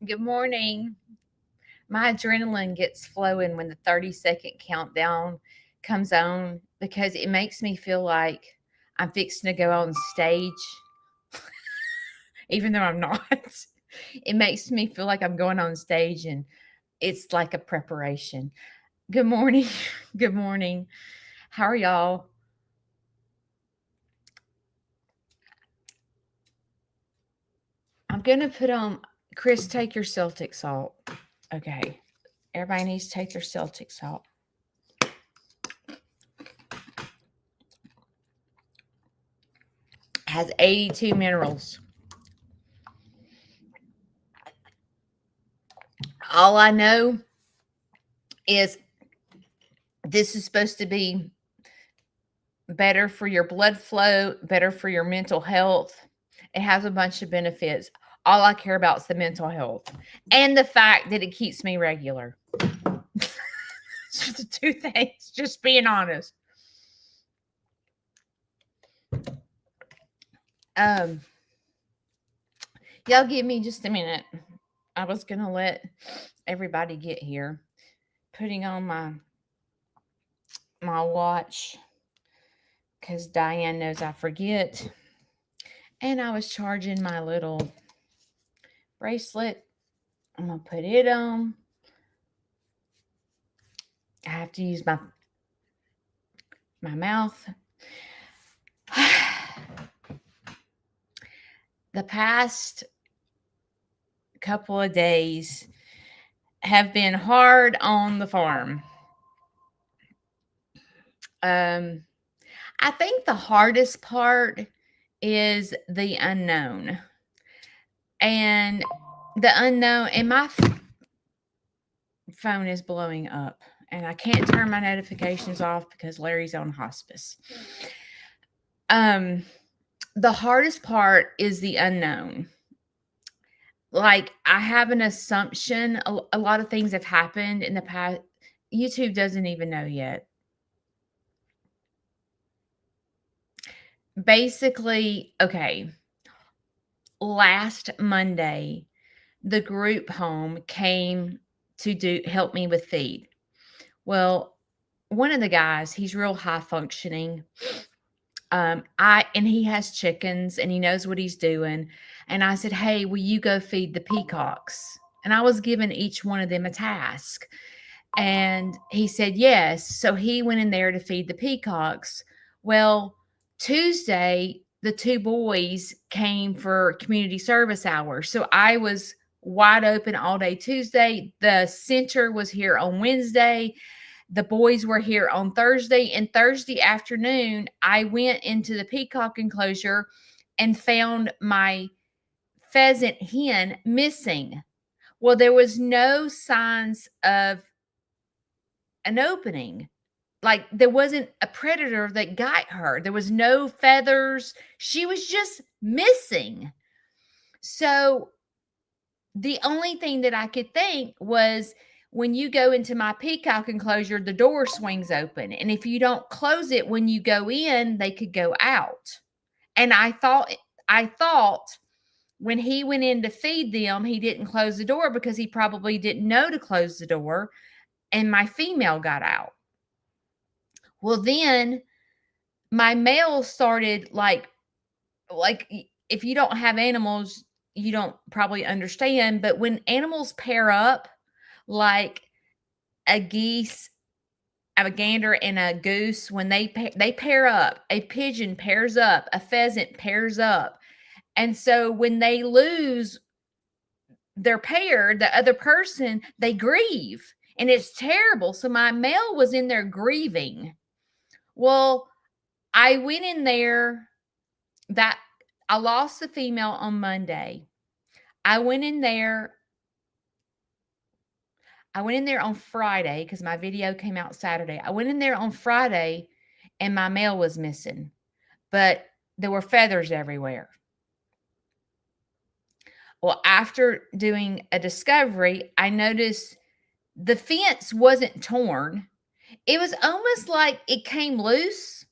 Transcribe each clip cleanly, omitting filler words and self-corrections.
Good morning. My adrenaline gets flowing when the 30-second countdown comes on because it makes me feel like I'm fixing to go on stage, even though I'm not. It makes me feel like I'm going on stage and it's like a preparation. Good morning. Good morning. How are y'all? I'm going to put on, Chris, take your Celtic salt. Okay. Everybody needs to take their Celtic salt. Has 82 minerals. All I know is this is supposed to be better for your blood flow, better for your mental health. It has a bunch of benefits. All I care about is the mental health and the fact that it keeps me regular. The two things, just being honest. Y'all give me just a minute. I was going to let everybody get here. Putting on my watch because Diane knows I forget. And I was charging my little bracelet. I'm going to put it on. I have to use my mouth. The past couple of days have been hard on the farm. I think the hardest part is the unknown. And the unknown, and my phone is blowing up. And I can't turn my notifications off because Larry's on hospice. The hardest part is the unknown. Like, I have an assumption. A lot of things have happened in the past. YouTube doesn't even know yet. Basically, okay, last Monday, the group home came to help me with feed. Well, one of the guys, he's real high functioning. And he has chickens and he knows what he's doing. And I said, hey, will you go feed the peacocks? And I was giving each one of them a task. And he said, yes. So he went in there to feed the peacocks. Well, Tuesday, the two boys came for community service hours. So I was wide open all day Tuesday. The center was here on Wednesday. The boys were here on Thursday, and Thursday afternoon, I went into the peacock enclosure and found my pheasant hen missing. Well, there was no signs of an opening. Like, there wasn't a predator that got her. There was no feathers. She was just missing. So the only thing that I could think was, when you go into my peacock enclosure, the door swings open. And if you don't close it when you go in, they could go out. And I thought when he went in to feed them, he didn't close the door because he probably didn't know to close the door. And my female got out. Well, then my male started like if you don't have animals, you don't probably understand. But when animals pair up, like a gander and a goose, when they pair up, a pigeon pairs up, a pheasant pairs up. And so when they lose their pair, the other person, they grieve. And it's terrible. So my male was in there grieving. Well, I went in there I lost the female on Monday. I went in there on Friday because my video came out Saturday. I went in there on Friday and my male was missing, but there were feathers everywhere. Well, after doing a discovery, I noticed the fence wasn't torn. It was almost like it came loose.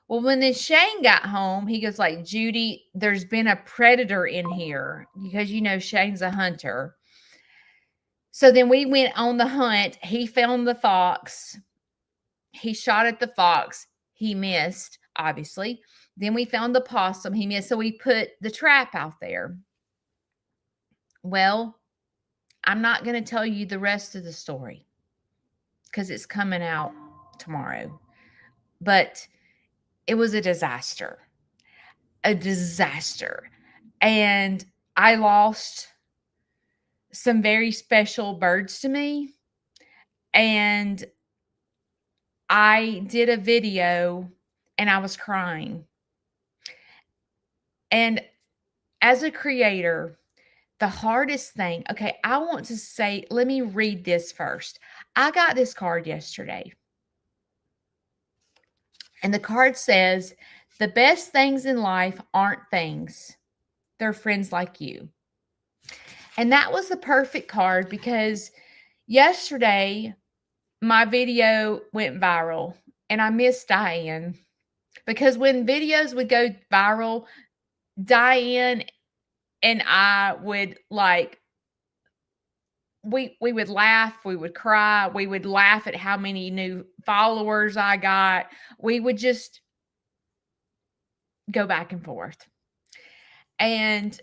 Well, when then Shane got home, he goes like, Judy, there's been a predator in here because, Shane's a hunter. So then we went on the hunt. He found the fox. He shot at the fox. He missed, obviously. Then we found the possum. He missed. So we put the trap out there. Well, I'm not going to tell you the rest of the story because it's coming out tomorrow. But it was a disaster. A disaster. And I lost some very special birds to me. And I did a video and I was crying. And as a creator, the hardest thing, okay, I want to say, let me read this first. I got this card yesterday. And the card says, the best things in life aren't things, they're friends like you. And that was the perfect card because yesterday my video went viral and I miss Diane because when videos would go viral, Diane and I would we would laugh, we would cry, we would laugh at how many new followers I got. We would just go back and forth. And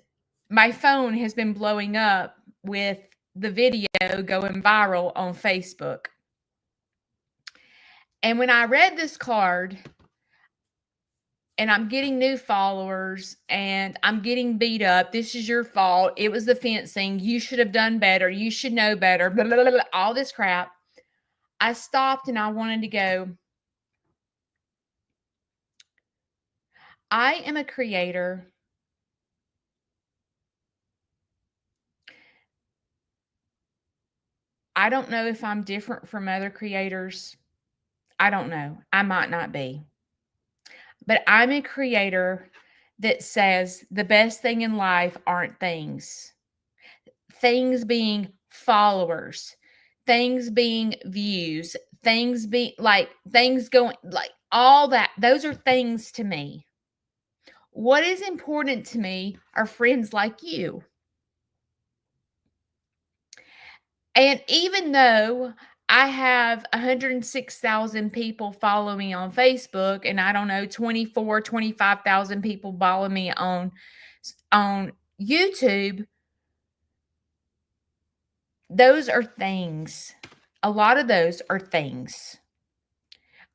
my phone has been blowing up with the video going viral on Facebook. And when I read this card, and I'm getting new followers and I'm getting beat up. This is your fault. It was the fencing. You should have done better. You should know better. Blah, blah, blah, blah, all this crap. I stopped and I wanted to go, I am a creator. I don't know if I'm different from other creators. I don't know. I might not be. But I'm a creator that says the best thing in life aren't things. Things being followers, things being views, things being like things going like all that. Those are things to me. What is important to me are friends like you. And even though I have 106,000 people follow me on Facebook and I don't know 25,000 people follow me on YouTube, those are things. A lot of those are things.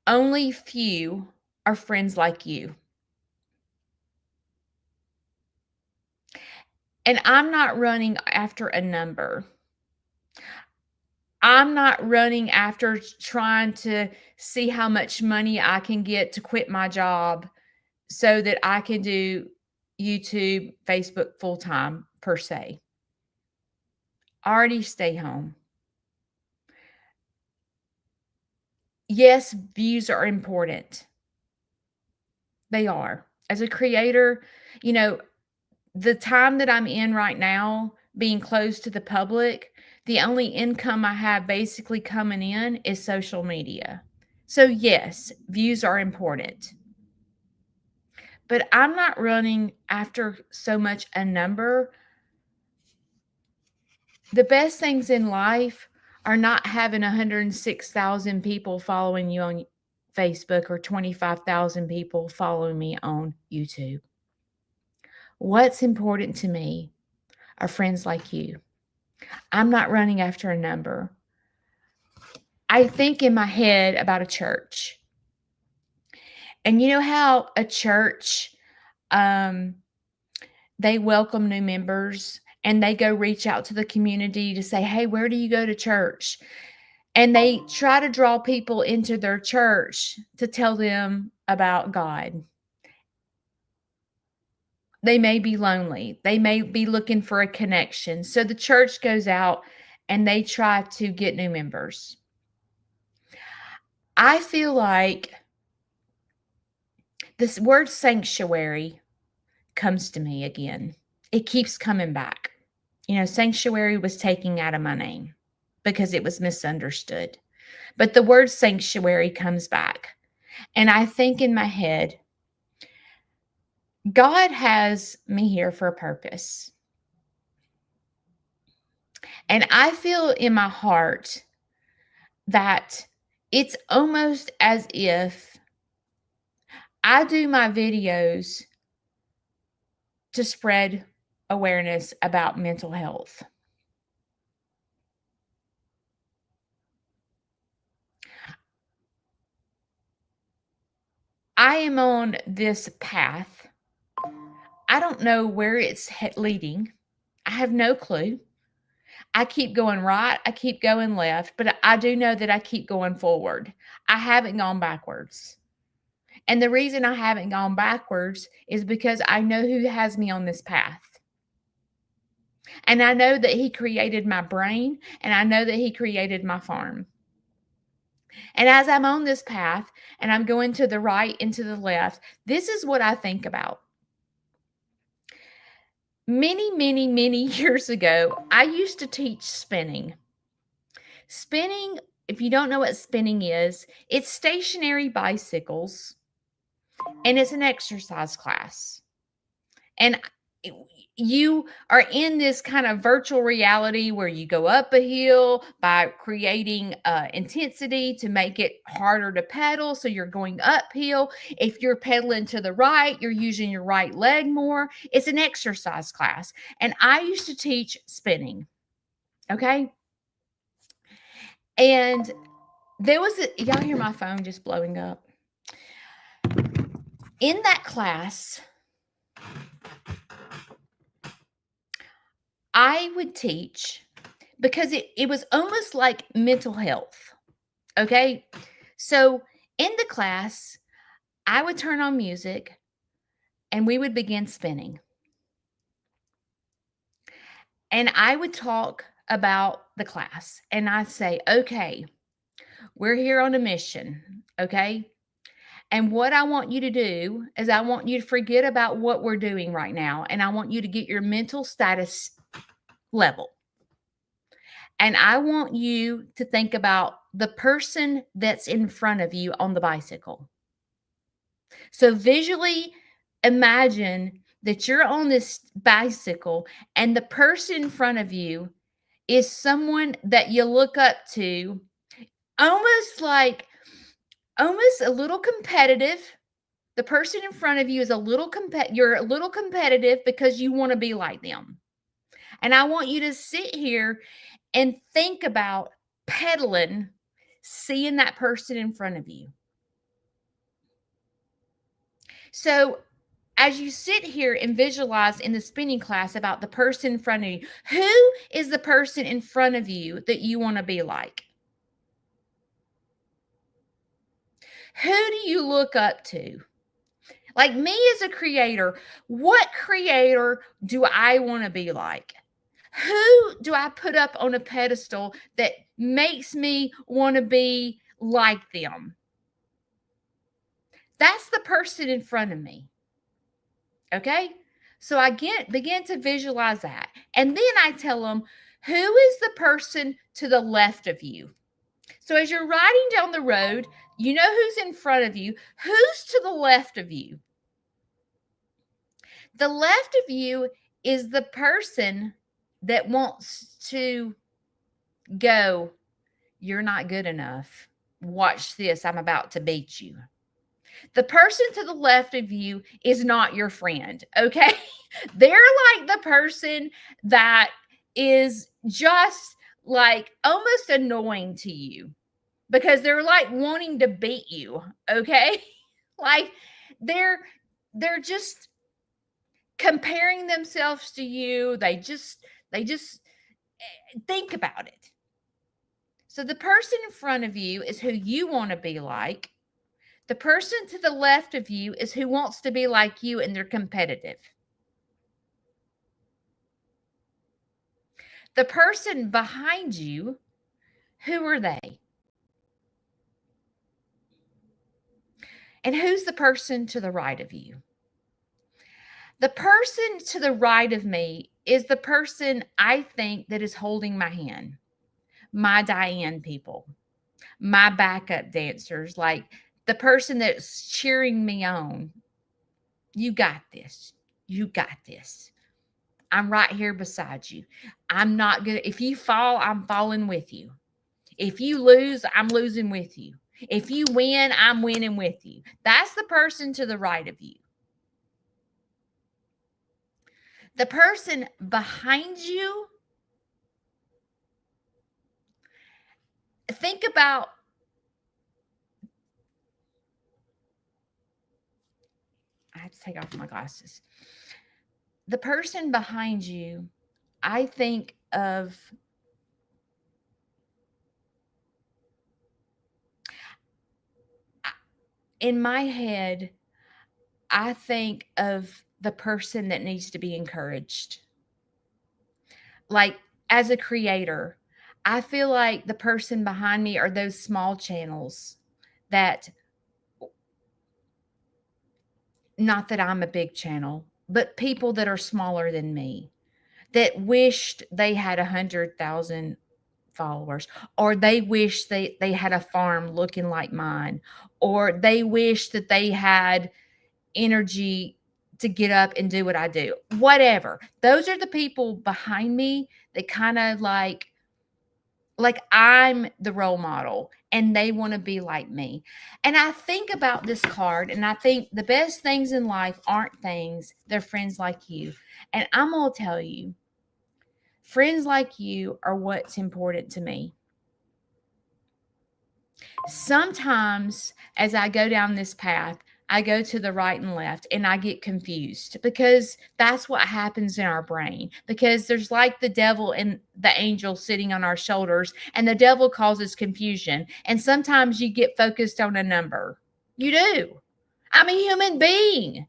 Only few are friends like you. And I'm not running after a number. I'm not running after trying to see how much money I can get to quit my job so that I can do YouTube, Facebook full time per se. Already stay home. Yes, views are important. They are. As a creator, you know, the time that I'm in right now, being closed to the public, the only income I have basically coming in is social media. So, yes, views are important. But I'm not running after so much a number. The best things in life are not having 106,000 people following you on Facebook or 25,000 people following me on YouTube. What's important to me are friends like you. I'm not running after a number. I think in my head about a church. And you know how a church, they welcome new members and they go reach out to the community to say, hey, where do you go to church? And they try to draw people into their church to tell them about God. They may be lonely. They may be looking for a connection. So the church goes out and they try to get new members. I feel like this word sanctuary comes to me again. It keeps coming back. You know, sanctuary was taken out of my name because it was misunderstood. But the word sanctuary comes back. And I think in my head, God has me here for a purpose. And I feel in my heart that it's almost as if I do my videos to spread awareness about mental health. I am on this path. I don't know where it's leading. I have no clue. I keep going right, I keep going left, but I do know that I keep going forward. I haven't gone backwards. And the reason I haven't gone backwards is because I know who has me on this path. And I know that he created my brain, and I know that he created my farm. And as I'm on this path and I'm going to the right and to the left, this is what I think about. Many, many, many years ago, I used to teach spinning. Spinning, if you don't know what spinning is, it's stationary bicycles and it's an exercise class. And you are in this kind of virtual reality where you go up a hill by creating intensity to make it harder to pedal. So you're going uphill. If you're pedaling to the right, you're using your right leg more. It's an exercise class. And I used to teach spinning. Okay. And there was y'all hear my phone just blowing up. In that class, I would teach because it was almost like mental health. Okay. So in the class, I would turn on music and we would begin spinning. And I would talk about the class and I'd say, okay, we're here on a mission. Okay. And what I want you to do is I want you to forget about what we're doing right now. And I want you to get your mental status level. And I want you to think about the person that's in front of you on the bicycle. So visually imagine that you're on this bicycle and the person in front of you is someone that you look up to, almost like almost a little competitive. The person in front of you is you're a little competitive because you want to be like them. And I want you to sit here and think about pedaling, seeing that person in front of you. So, as you sit here and visualize in the spinning class about the person in front of you, who is the person in front of you that you want to be like? Who do you look up to? Like me as a creator, what creator do I want to be like? Who do I put up on a pedestal that makes me want to be like them? That's the person in front of me. Okay? So I begin to visualize that. And then I tell them, who is the person to the left of you? So as you're riding down the road, you know who's in front of you. Who's to the left of you? The left of you is the person that wants to go, you're not good enough. Watch this. I'm about to beat you. The person to the left of you is not your friend. Okay. They're like the person that is just like almost annoying to you because they're like wanting to beat you. Okay. Like they're just comparing themselves to you. They just think about it. So the person in front of you is who you want to be like. The person to the left of you is who wants to be like you and they're competitive. The person behind you, who are they? And who's the person to the right of you? The person to the right of me is the person I think that is holding my hand. My Diane people, my backup dancers, like the person that's cheering me on. You got this. You got this. I'm right here beside you. I'm not going to, if you fall, I'm falling with you. If you lose, I'm losing with you. If you win, I'm winning with you. That's the person to the right of you. The person behind you, think about, I have to take off my glasses. The person behind you, I think of, in my head, I think of the person that needs to be encouraged. Like, as a creator, I feel like the person behind me are those small channels that, not that I'm a big channel, but people that are smaller than me that wished they had 100,000 followers, or they wish they had a farm looking like mine, or they wish that they had energy to get up and do what I do. Whatever. Those are the people behind me that kind of like I'm the role model and they want to be like me. And I think about this card and I think the best things in life aren't things, they're friends like you. And I'm going to tell you, friends like you are what's important to me. Sometimes as I go down this path, I go to the right and left and I get confused because that's what happens in our brain. Because there's like the devil and the angel sitting on our shoulders, and the devil causes confusion. And sometimes you get focused on a number. You do. I'm a human being.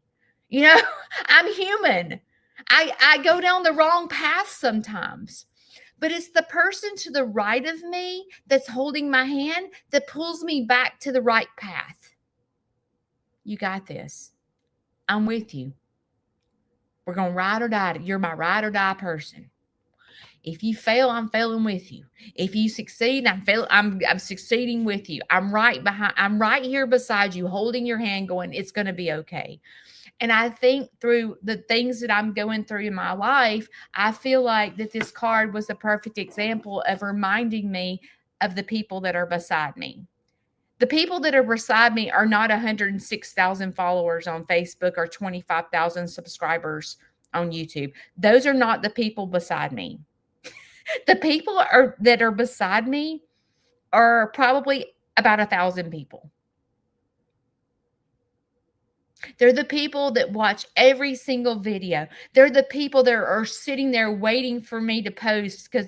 You know, I'm human. I go down the wrong path sometimes. But it's the person to the right of me that's holding my hand that pulls me back to the right path. You got this. I'm with you. We're going to ride or die. You're my ride or die person. If you fail, I'm failing with you. If you succeed, I'm succeeding with you. I'm right here beside you, holding your hand, going, it's going to be okay. And I think through the things that I'm going through in my life, I feel like that this card was a perfect example of reminding me of the people that are beside me. The people that are beside me are not 106,000 followers on Facebook or 25,000 subscribers on YouTube. Those are not the people beside me. The people that are beside me are probably about 1,000 people. They're the people that watch every single video. They're the people that are sitting there waiting for me to post because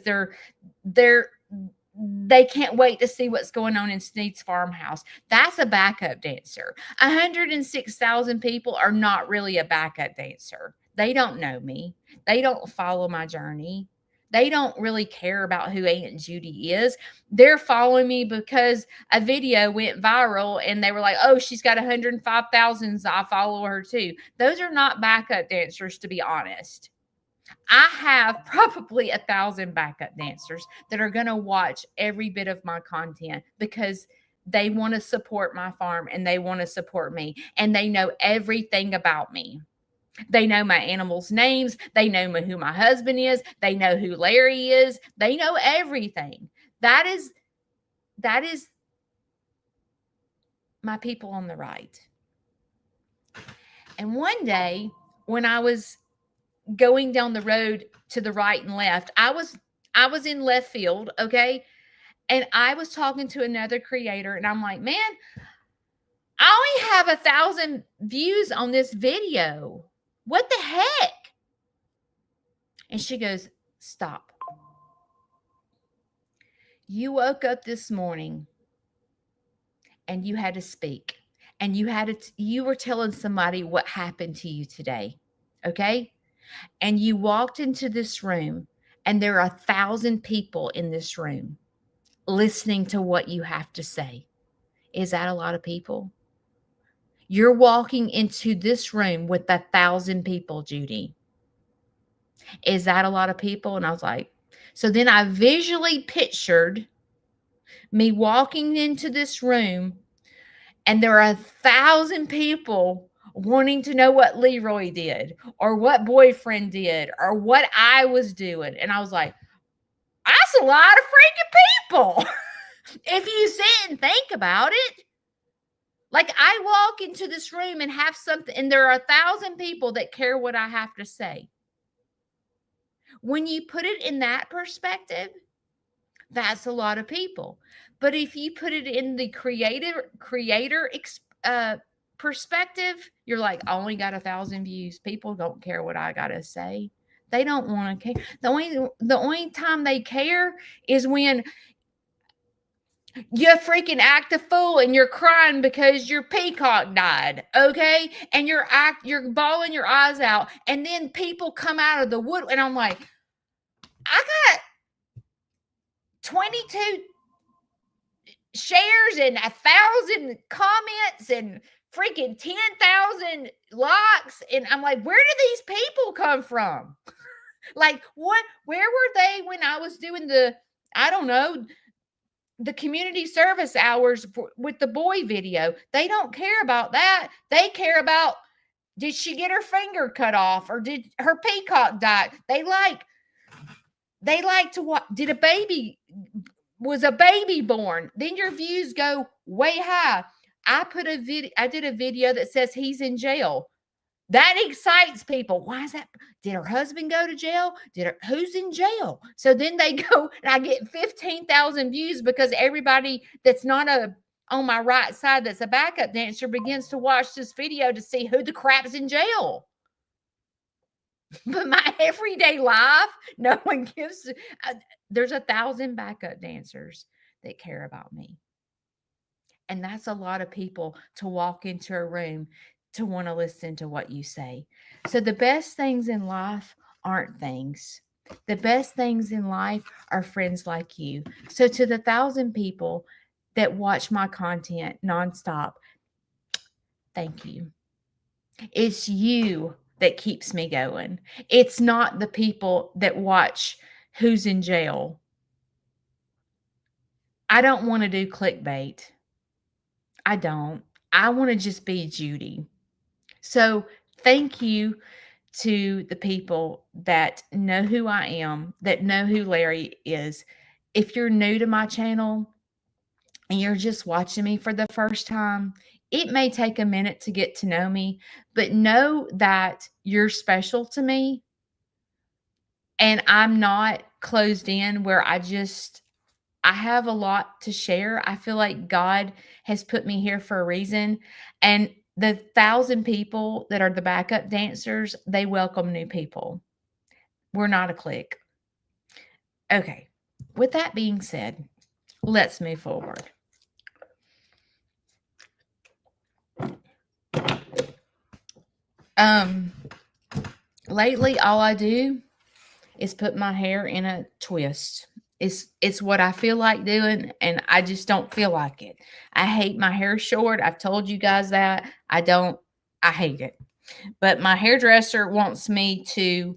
they can't wait to see what's going on in Sneed's farmhouse. That's a backup dancer. 106,000 people are not really a backup dancer. They don't know me. They don't follow my journey. They don't really care about who Aunt Judy is. They're following me because a video went viral and they were like, oh, she's got 105,000. So I follow her too. Those are not backup dancers, to be honest. I have probably 1,000 backup dancers that are going to watch every bit of my content because they want to support my farm and they want to support me and they know everything about me. They know my animals' names. They know who my husband is. They know who Larry is. They know everything. That is my people on the right. And one day when I was going down the road to the right and left, I was in left field, okay? And I was talking to another creator and I'm like, man, I only have 1,000 views on this video. What the heck? And she goes, stop. You woke up this morning and you had to speak and you were telling somebody what happened to you today. Okay. And you walked into this room and there are 1,000 people in this room listening to what you have to say. Is that a lot of people? You're walking into this room with 1,000 people, Judy. Is that a lot of people? And I was like, so then I visually pictured me walking into this room and there are 1,000 people wanting to know what Leroy did or what boyfriend did or what I was doing. And I was like, that's a lot of freaking people. If you sit and think about it. Like, I walk into this room and have something, and there are 1,000 people that care what I have to say. When you put it in that perspective, that's a lot of people. But if you put it in the creator perspective, you're like, I only got 1,000 views. People don't care what I got to say. They don't want to care. The only time they care is when you freaking act a fool and you're crying because your peacock died, okay? And you're bawling your eyes out, and then people come out of the wood, and I'm like, I got 22 shares and 1,000 comments and freaking 10,000 likes, and I'm like, where did these people come from? Like, where were they when I was doing I don't know, the community service hours with the boy video? They don't care about that. They care about, did she get her finger cut off or did her peacock die? They like to watch, was a baby born? Then your views go way high. I did a video that says he's in jail. That excites people. Why is that? Did her husband go to jail? Who's in jail? So then they go, and I get 15,000 views because everybody that's not on my right side that's a backup dancer begins to watch this video to see who the crap's in jail. But my everyday life, no one gives. There's 1,000 backup dancers that care about me. And that's a lot of people to walk into a room to want to listen to what you say. So the best things in life aren't things. The best things in life are friends like you. So to the 1,000 people that watch my content nonstop, thank you. It's you that keeps me going. It's not the people that watch who's in jail. I don't want to do clickbait. I don't. I want to just be Judy. So thank you to the people that know who I am, that know who Larry is. If you're new to my channel and you're just watching me for the first time, it may take a minute to get to know me, but know that you're special to me. And I'm not closed in where I have a lot to share. I feel like God has put me here for a reason. And the 1,000 people that are the backup dancers, they welcome new people. We're not a clique. Okay. With that being said, let's move forward. Lately, all I do is put my hair in a twist. It's what I feel like doing, and I just don't feel like it. I hate my hair short. I've told you guys that. I hate it. But my hairdresser wants me to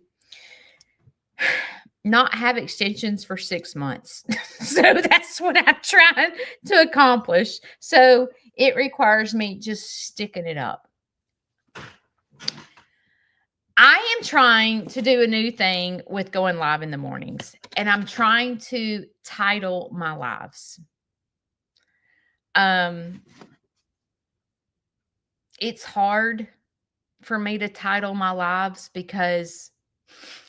not have extensions for 6 months. So that's what I'm trying to accomplish. So it requires me just sticking it up. I am trying to do a new thing with going live in the mornings, and I'm trying to title my lives. It's hard for me to title my lives because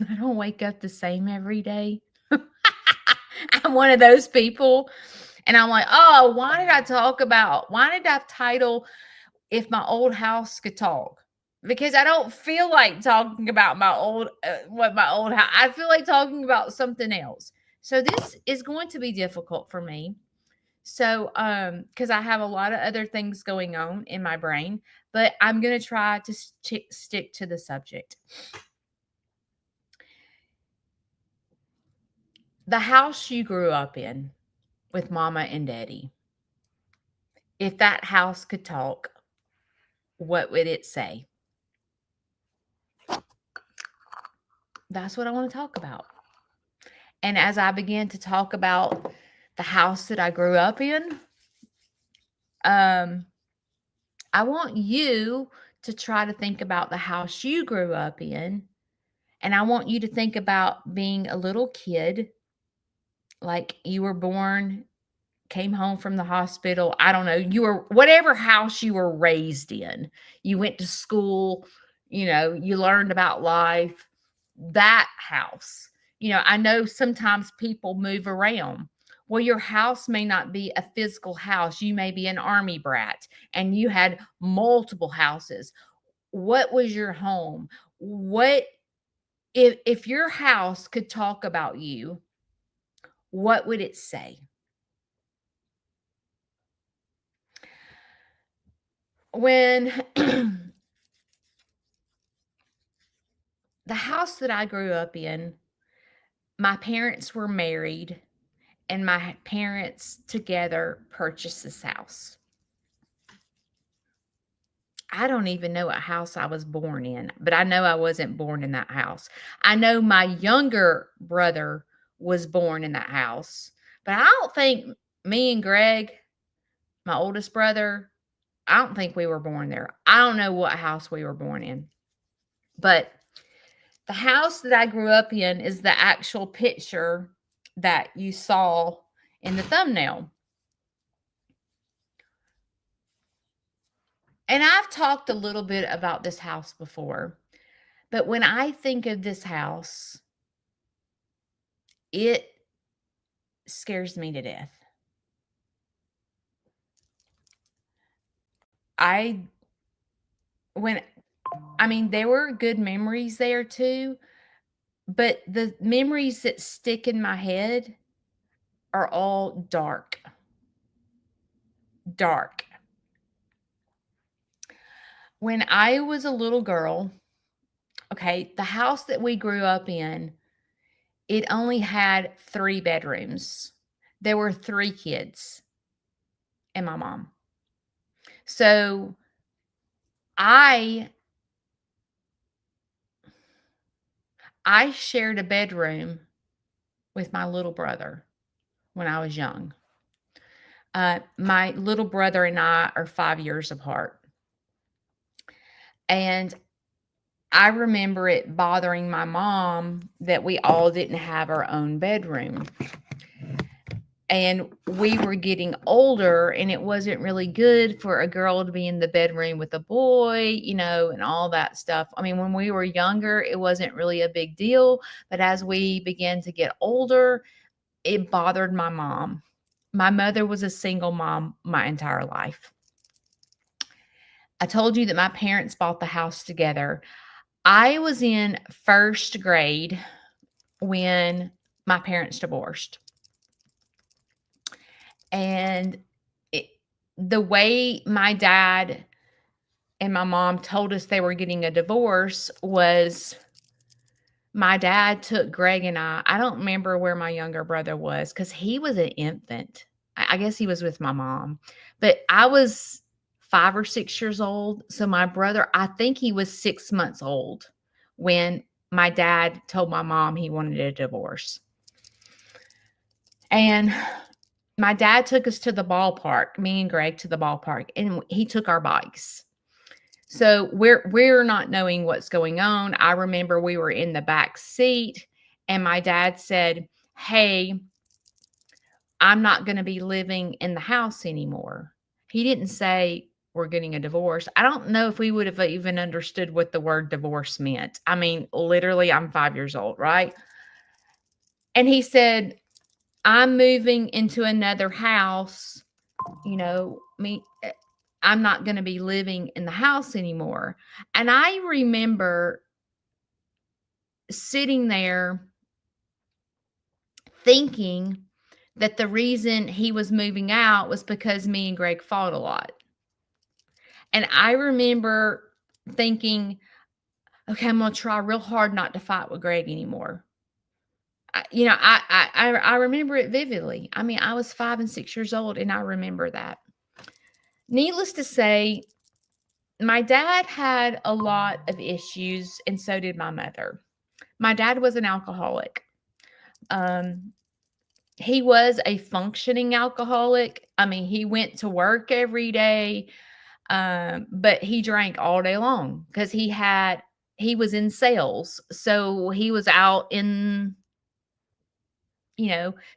I don't wake up the same every day. I'm one of those people, and I'm like, oh, why did I title If My Old House Could Talk? Because I don't feel like talking about my old house. I feel like talking about something else. So this is going to be difficult for me. So, because I have a lot of other things going on in my brain, but I'm going to try to stick to the subject. The house you grew up in with mama and daddy. If that house could talk, what would it say? That's what I want to talk about. And as I began to talk about the house that I grew up in, I want you to try to think about the house you grew up in, and I want you to think about being a little kid, like you were born, came home from the hospital. I don't know, you were whatever house you were raised in. You went to school, you learned about life, that house. I know sometimes people move around. Well, your house may not be a physical house. You may be an army brat and you had multiple houses. What was your home? What if your house could talk about you, what would it say? When the house that I grew up in, my parents were married and my parents together purchased this house. I don't even know what house I was born in, but I know I wasn't born in that house. I know my younger brother was born in that house, but I don't think me and Greg, my oldest brother, I don't think we were born there. I don't know what house we were born in, but the house that I grew up in is the actual picture that you saw in the thumbnail. And I've talked a little bit about this house before, but when I think of this house, it scares me to death. I when I mean, there were good memories there too, but the memories that stick in my head are all dark. Dark. When I was a little girl, okay, the house that we grew up in, it only had 3 bedrooms. There were 3 kids and my mom. So I I shared a bedroom with my little brother when I was young. My little brother and I are 5 years apart. And I remember it bothering my mom that we all didn't have our own bedroom. And we were getting older, and it wasn't really good for a girl to be in the bedroom with a boy, and all that stuff. I mean, when we were younger, it wasn't really a big deal. But as we began to get older, it bothered my mom. My mother was a single mom my entire life. I told you that my parents bought the house together. I was in first grade when my parents divorced. And the way my dad and my mom told us they were getting a divorce was my dad took Greg and I don't remember where my younger brother was because he was an infant. I guess he was with my mom, but I was 5 or 6 years old. So my brother, I think he was 6 months old when my dad told my mom he wanted a divorce. And my dad took us to the ballpark, me and Greg to the ballpark, and he took our bikes. So we're not knowing what's going on. I remember we were in the back seat and my dad said, "Hey, I'm not going to be living in the house anymore." He didn't say we're getting a divorce. I don't know if we would have even understood what the word divorce meant. I mean, literally, I'm 5 years old, right? And he said, "I'm moving into another house, I'm not going to be living in the house anymore." And I remember sitting there thinking that the reason he was moving out was because me and Greg fought a lot. And I remember thinking, okay, I'm going to try real hard not to fight with Greg anymore. I remember it vividly. I mean, I was 5 and 6 years old, and I remember that. Needless to say, my dad had a lot of issues, and so did my mother. My dad was an alcoholic. He was a functioning alcoholic. I mean, he went to work every day. But he drank all day long because he was in sales. So he was out in,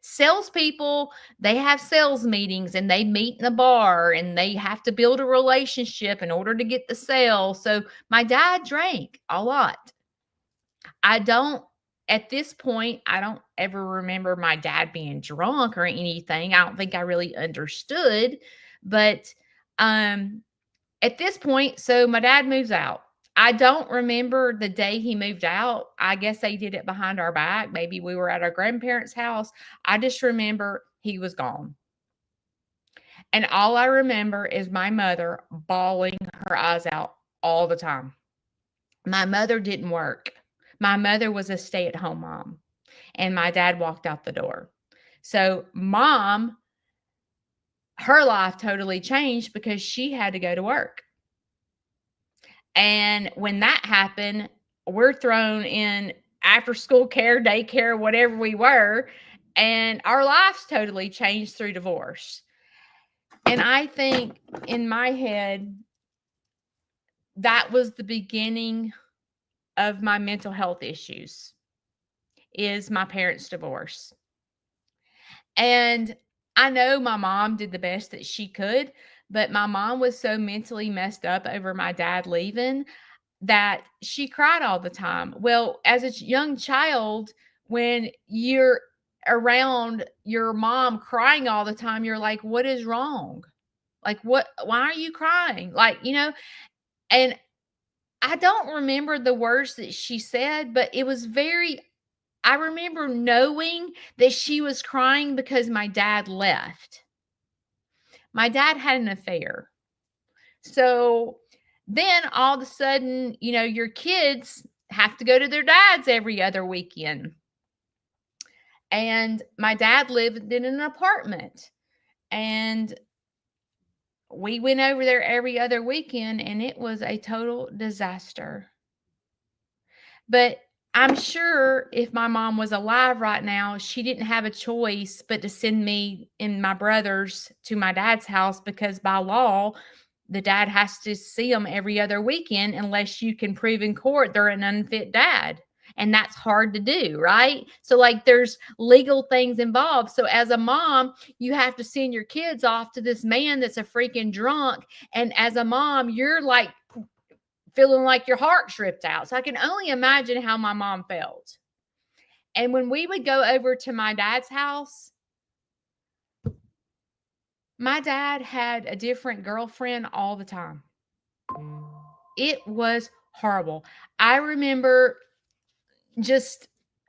salespeople, they have sales meetings and they meet in a bar and they have to build a relationship in order to get the sale. So my dad drank a lot. I don't, at this point, I don't ever remember my dad being drunk or anything. I don't think I really understood. But um, at this point, so my dad moves out. I don't remember the day he moved out. I guess they did it behind our back. Maybe we were at our grandparents' house. I just remember he was gone. And all I remember is my mother bawling her eyes out all the time. My mother didn't work. My mother was a stay-at-home mom, and my dad walked out the door. So, mom, her life totally changed because she had to go to work. And when that happened, we're thrown in after school care, daycare, whatever we were, and our lives totally changed through divorce. And I think in my head, that was the beginning of my mental health issues, is my parents' divorce. And I know my mom did the best that she could, but my mom was so mentally messed up over my dad leaving that she cried all the time. Well, as a young child, when you're around your mom crying all the time, you're like, what is wrong? Like, why are you crying? And I don't remember the words that she said, but I remember knowing that she was crying because my dad left. My dad had an affair. So then all of a sudden, your kids have to go to their dads every other weekend. And my dad lived in an apartment. And we went over there every other weekend, and it was a total disaster. But I'm sure if my mom was alive right now, she didn't have a choice but to send me and my brothers to my dad's house, because by law, the dad has to see them every other weekend unless you can prove in court they're an unfit dad. And that's hard to do, right? So, there's legal things involved. So, as a mom, you have to send your kids off to this man that's a freaking drunk. And as a mom, you're like feeling like your heart's ripped out. So, I can only imagine how my mom felt. And when we would go over to my dad's house, my dad had a different girlfriend all the time. It was horrible. I remember just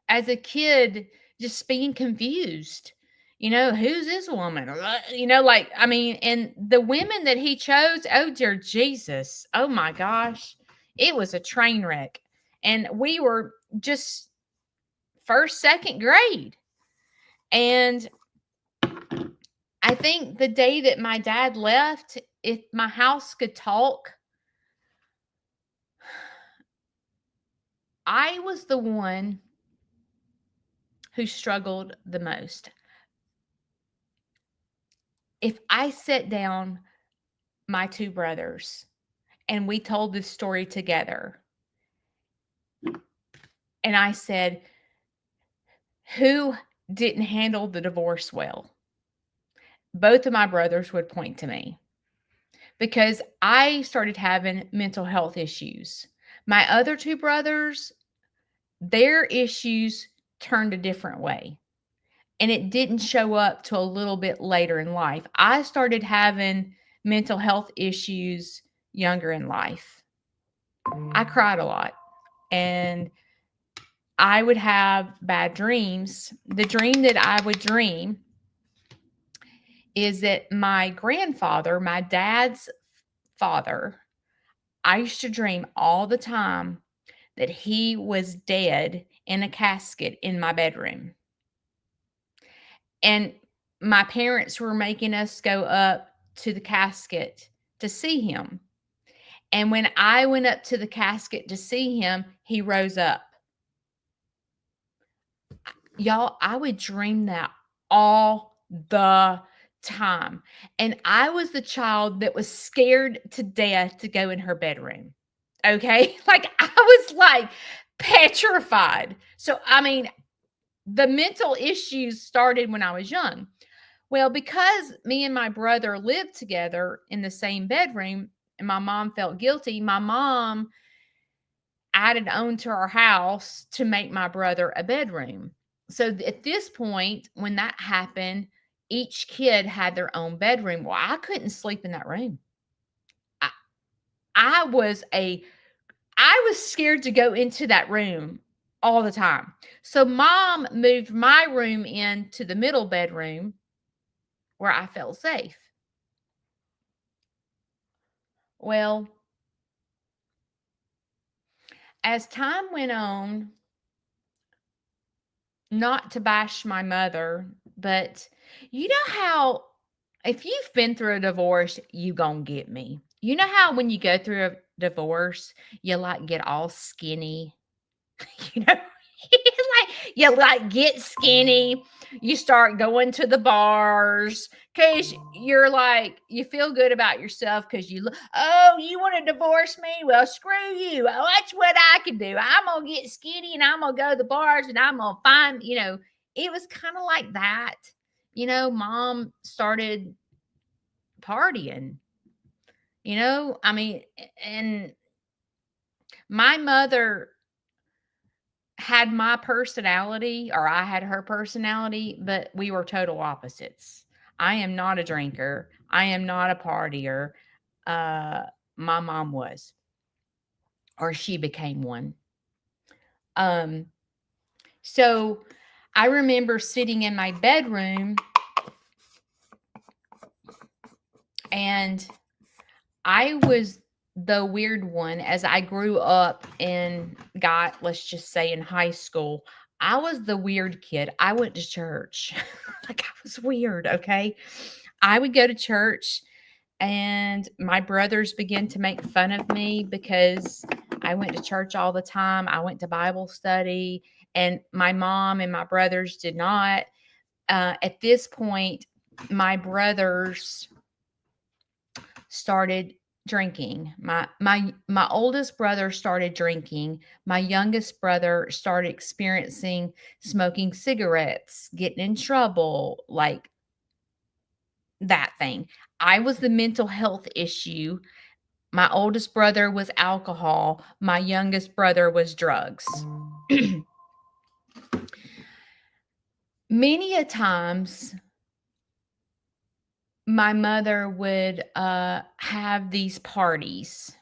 as a kid, just being confused. Who's this woman? And the women that he chose, oh dear Jesus. Oh my gosh. It was a train wreck. And we were just first, second grade. And I think the day that my dad left, if my house could talk, I was the one who struggled the most. If I set down my two brothers and we told this story together, and I said, who didn't handle the divorce well? Both of my brothers would point to me, because I started having mental health issues. My other two brothers, their issues turned a different way. And it didn't show up till a little bit later in life. I started having mental health issues younger in life. I cried a lot, and I would have bad dreams. The dream that I would dream is that my grandfather, my dad's father, I used to dream all the time that he was dead in a casket in my bedroom. And my parents were making us go up to the casket to see him. And when I went up to the casket to see him, he rose up. Y'all, I would dream that all the time. And I was the child that was scared to death to go in her bedroom. Okay? Like, I was, like, petrified. So, I mean, the mental issues started when I was young. Well, because me and my brother lived together in the same bedroom and my mom felt guilty, my mom added on to our house to make my brother a bedroom. So at this point, when that happened, each kid had their own bedroom. Well, I couldn't sleep in that room. I, I was a I was scared to go into that room all the time. So mom moved my room into the middle bedroom where I felt safe. Well, as time went on, not to bash my mother, but you know how if you've been through a divorce, you gonna get me. You know how when you go through a divorce, you like get all skinny, you know, you get skinny, you start going to the bars because you're like you feel good about yourself because oh, you want to divorce me? Well, screw you. Oh, that's what I can do. I'm gonna get skinny and I'm gonna go to the bars and I'm gonna find, it was kind of like that. Mom started partying, I mean, and my mother had my personality or I had her personality, but we were total opposites. I am not a drinker. I am not a partier. Uh, my mom was, or she became one. Um, so I remember sitting in my bedroom and I was the weird one as I grew up and got, let's just say, in high school. I was the weird kid. I went to church. Like, I was weird, okay? I would go to church and my brothers began to make fun of me because I went to church all the time. I went to Bible study, and my mom and my brothers did not. At this point, my brothers started drinking. My oldest brother started drinking. My youngest brother started experiencing smoking cigarettes, getting in trouble, like that thing. I was the mental health issue. My oldest brother was alcohol. My youngest brother was drugs. Many a times my mother would have these parties.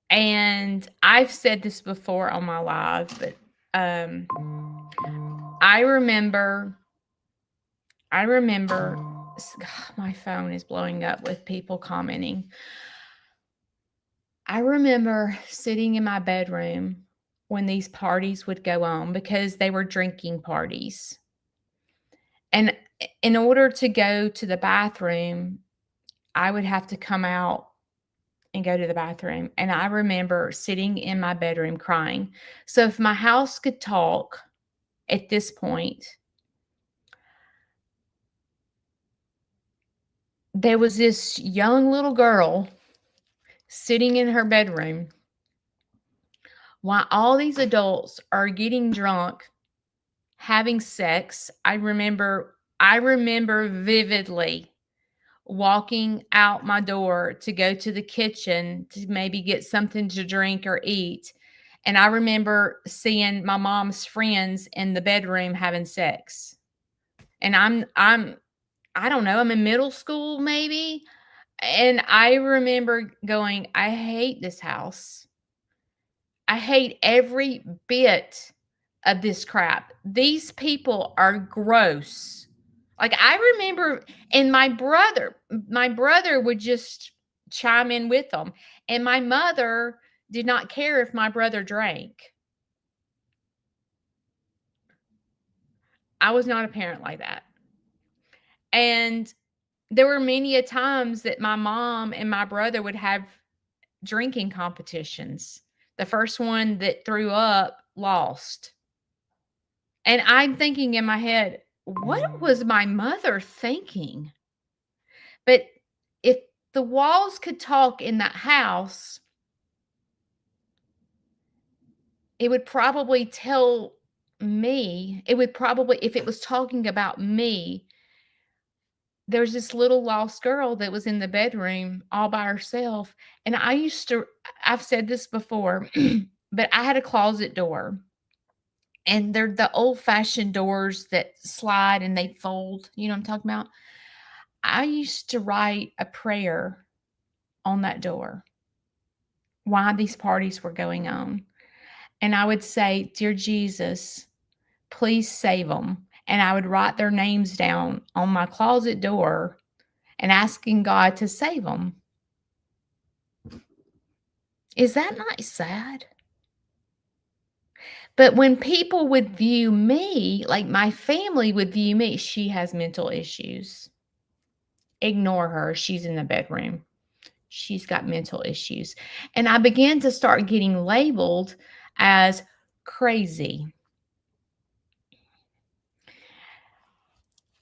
And I've said this before on my live, but I remember my phone is blowing up with people commenting. I remember sitting in my bedroom when these parties would go on because they were drinking parties. And in order to go to the bathroom, I would have to come out and go to the bathroom. And I remember sitting in my bedroom crying. So if my house could talk at this point, there was this young little girl sitting in her bedroom while all these adults are getting drunk, having sex. I remember vividly walking out my door to go to the kitchen to maybe get something to drink or eat. And I remember seeing my mom's friends in the bedroom having sex. And I don't know, I'm in middle school maybe. And I remember going, I hate this house. I hate every bit of this crap. These people are gross. Like, I remember, and my brother would just chime in with them. And my mother did not care if my brother drank. I was not a parent like that. And there were many a times that my mom and my brother would have drinking competitions. The first one that threw up lost. And I'm thinking in my head, what was my mother thinking? But if the walls could talk in that house, it would probably tell me, it would probably, if it was talking about me, there's this little lost girl that was in the bedroom all by herself. And I've said this before, but I had a closet door, and they're the old fashioned doors that slide and they fold. You know what I'm talking about? I used to write a prayer on that door while these parties were going on. And I would say, "Dear Jesus, please save them." And I would write their names down on my closet door and asking God to save them. Is that not sad? But when people would view me, like my family would view me, she has mental issues. Ignore her. She's in the bedroom. She's got mental issues. And I began to start getting labeled as crazy.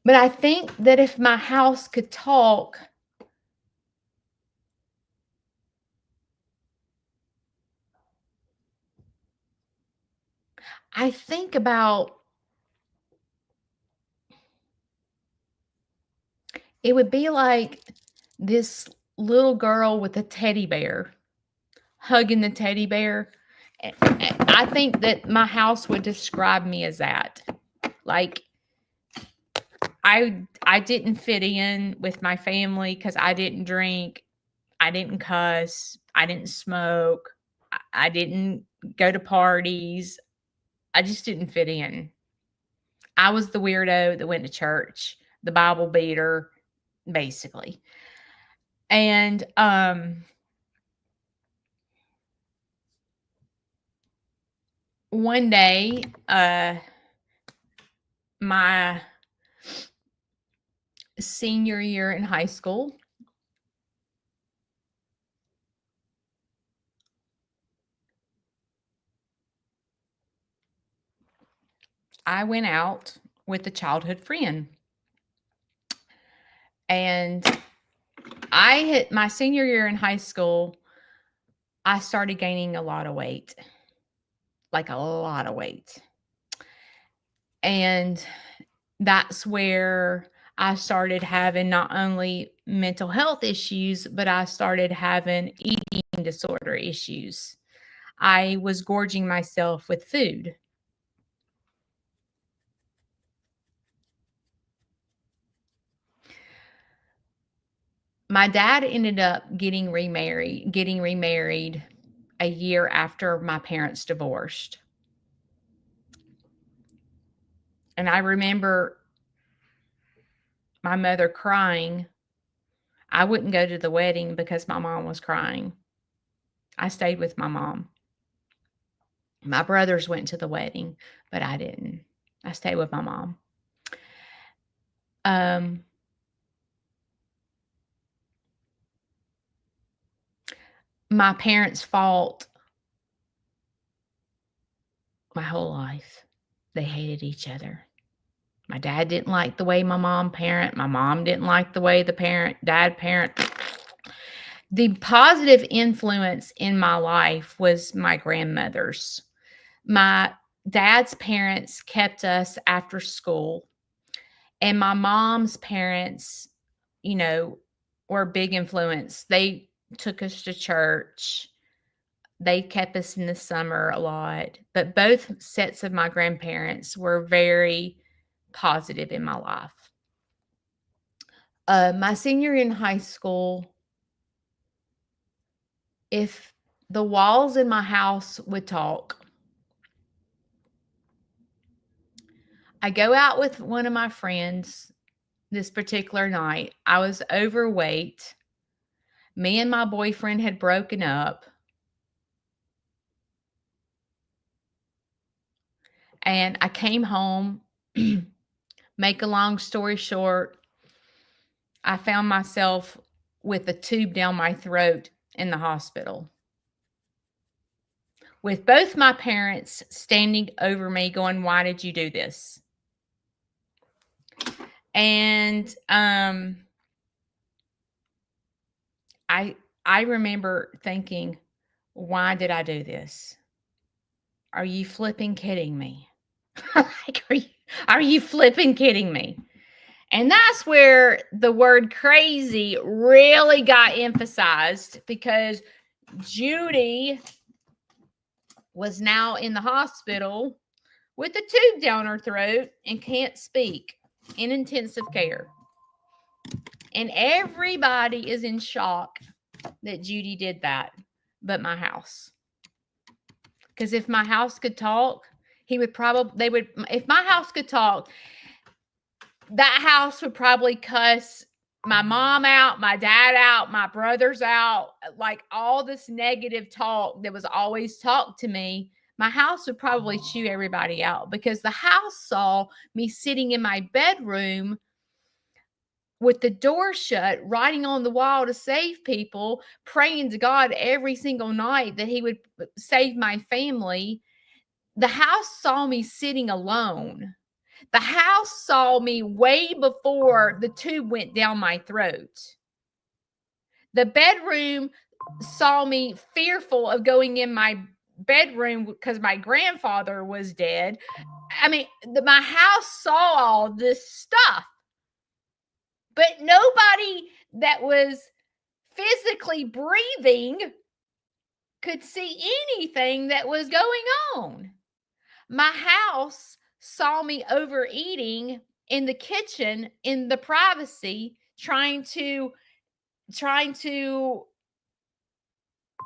But I think that if my house could talk, I think about it would be like this little girl with a teddy bear hugging the teddy bear. I think that my house would describe me as that. Like I didn't fit in with my family because I didn't drink, I didn't cuss, I didn't smoke, I didn't go to parties. I just didn't fit in. I was the weirdo that went to church, the Bible beater, basically. And one day, my senior year in high school, I went out with a childhood friend. And I hit my senior year in high school, I started gaining a lot of weight, like a lot of weight. And that's where I started having not only mental health issues, but I started having eating disorder issues. I was gorging myself with food. My dad ended up getting remarried a year after my parents divorced. And I remember my mother crying. I wouldn't go to the wedding because my mom was crying. I stayed with my mom. My brothers went to the wedding, but I didn't. I stayed with my mom. Um, my parents fought my whole life. They hated each other. My dad didn't like the way my mom parent. My mom didn't like the way dad parent. The positive influence in my life was my grandmothers. My dad's parents kept us after school, and my mom's parents, you know, were a big influence. They took us to church. They kept us in the summer a lot, but both sets of my grandparents were very positive in my life. My senior year in high school, if the walls in my house would talk, I go out with one of my friends this particular night. I was overweight. Me and my boyfriend had broken up. And I came home. Make a long story short, I found myself with a tube down my throat in the hospital, with both my parents standing over me going, "Why did you do this?" And I remember thinking, why did I do this? Are you flipping kidding me? Like, are you flipping kidding me? And that's where the word crazy really got emphasized, because Judy was now in the hospital with a tube down her throat and can't speak, in intensive care. And everybody is in shock that Judy did that, but my house. Because if my house could talk, if my house could talk, that house would probably cuss my mom out, my dad out, my brothers out, like all this negative talk that was always talked to me. My house would probably chew everybody out, because the house saw me sitting in my bedroom with the door shut, writing on the wall to save people, praying to God every single night that He would save my family. The house saw me sitting alone. The house saw me way before the tube went down my throat. The bedroom saw me fearful of going in my bedroom because my grandfather was dead. I mean, my house saw all this stuff, but nobody that was physically breathing could see anything that was going on. My house saw me overeating in the kitchen, in the privacy, trying to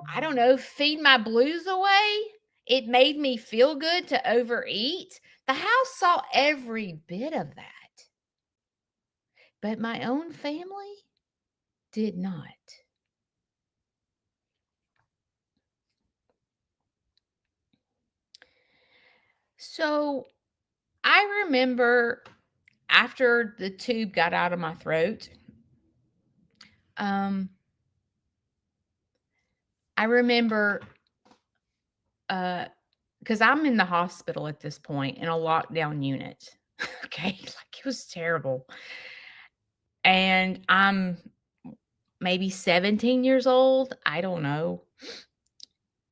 I don't know, feed my blues away. It made me feel good to overeat. The house saw every bit of that. But my own family did not. So I remember after the tube got out of my throat, I remember, because I'm in the hospital at this point in a lockdown unit. Okay, like it was terrible. And I'm maybe 17 years old. I don't know.